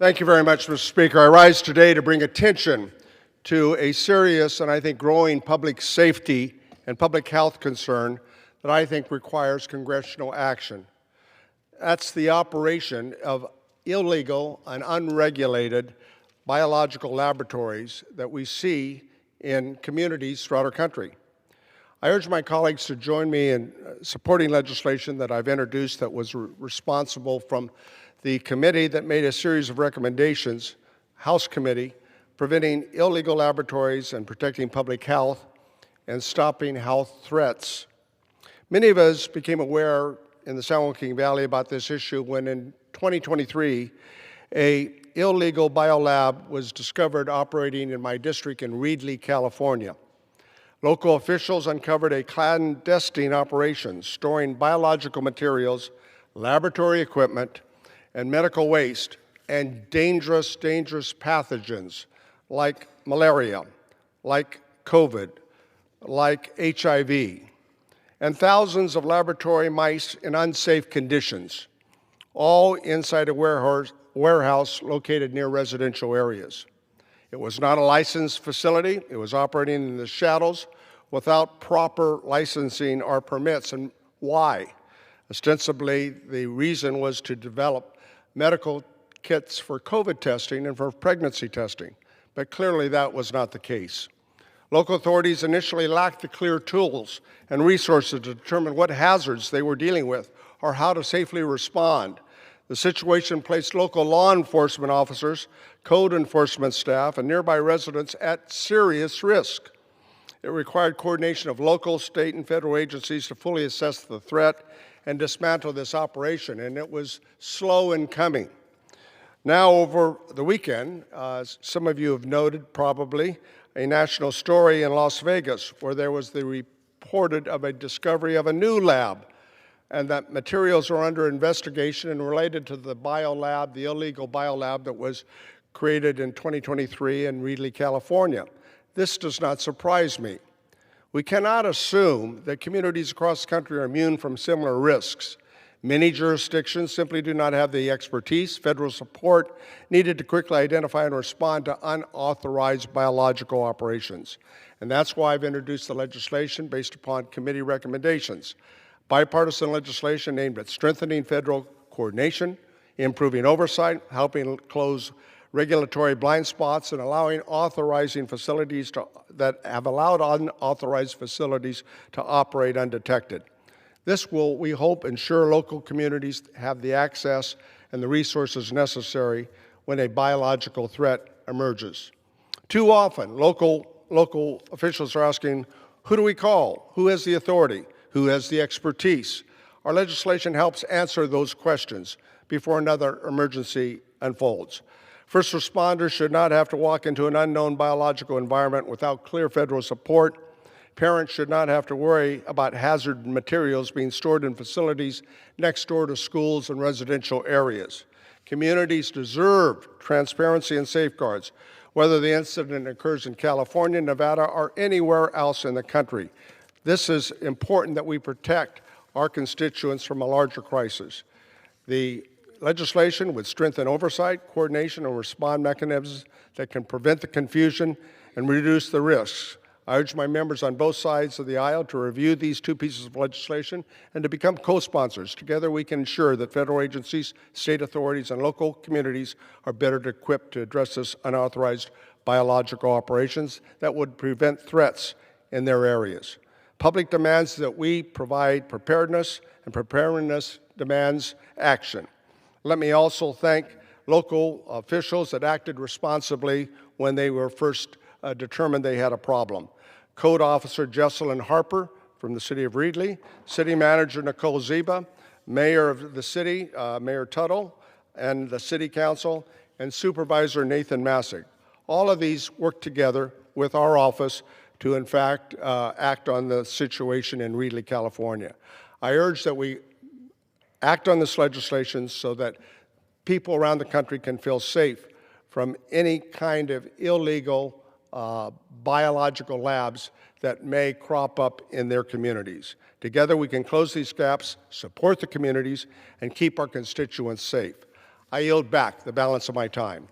Thank you very much, Mr. Speaker. I rise today to bring attention to a serious and I think growing public safety and public health concern that I think requires congressional action. That's the operation of illegal and unregulated biological laboratories that we see in communities throughout our country. I urge my colleagues to join me in supporting legislation that I've introduced that was responsible from the committee that made a series of recommendations, House Committee, preventing illegal laboratories and protecting public health and stopping health threats. Many of us became aware in the San Joaquin Valley about this issue when in 2023, an illegal biolab was discovered operating in my district in Reedley, California. Local officials uncovered a clandestine operation storing biological materials, laboratory equipment, and medical waste, and dangerous pathogens like malaria, like COVID, like HIV, and thousands of laboratory mice in unsafe conditions, all inside a warehouse located near residential areas. It was not a licensed facility. It was operating in the shadows without proper licensing or permits. And why? Ostensibly, the reason was to develop medical kits for COVID testing and for pregnancy testing, but clearly that was not the case. Local authorities initially lacked the clear tools and resources to determine what hazards they were dealing with or how to safely respond. The situation placed local law enforcement officers, code enforcement staff, and nearby residents at serious risk. It required coordination of local, state, and federal agencies to fully assess the threat and dismantle this operation, and it was slow in coming. Now, over the weekend, some of you have noted probably a national story in Las Vegas where there was the reported of a discovery of a new lab, and that materials are under investigation and related to the biolab, the illegal biolab that was created in 2023 in Reedley, California. This does not surprise me. We cannot assume that communities across the country are immune from similar risks. Many jurisdictions simply do not have the expertise, federal support needed to quickly identify and respond to unauthorized biological operations. And that's why I've introduced the legislation based upon committee recommendations. Bipartisan legislation aimed at strengthening federal coordination, improving oversight, helping close regulatory blind spots, and allowing authorizing facilities that have allowed unauthorized facilities to operate undetected. This will, we hope, ensure local communities have the access and the resources necessary when a biological threat emerges. Too often, local officials are asking, who do we call? Who has the authority? Who has the expertise? Our legislation helps answer those questions before another emergency unfolds. First responders should not have to walk into an unknown biological environment without clear federal support. Parents should not have to worry about hazard materials being stored in facilities next door to schools and residential areas. Communities deserve transparency and safeguards, whether the incident occurs in California, Nevada, or anywhere else in the country. This is important that we protect our constituents from a larger crisis. The legislation would strengthen oversight, coordination, and respond mechanisms that can prevent the confusion and reduce the risks. I urge my members on both sides of the aisle to review these two pieces of legislation and to become co-sponsors. Together we can ensure that federal agencies, state authorities, and local communities are better equipped to address this unauthorized biological operations that would prevent threats in their areas. Public demands that we provide preparedness, and preparedness demands action. Let me also thank local officials that acted responsibly when they were first determined they had a problem. Code Officer Jesselyn Harper from the City of Reedley, City Manager Nicole Ziba, Mayor of the City, Mayor Tuttle, and the City Council, and Supervisor Nathan Massig. All of these work together with our office to, in fact, act on the situation in Reedley, California. I urge that we act on this legislation so that people around the country can feel safe from any kind of illegal biological labs that may crop up in their communities. Together we can close these gaps, support the communities, and keep our constituents safe. I yield back the balance of my time.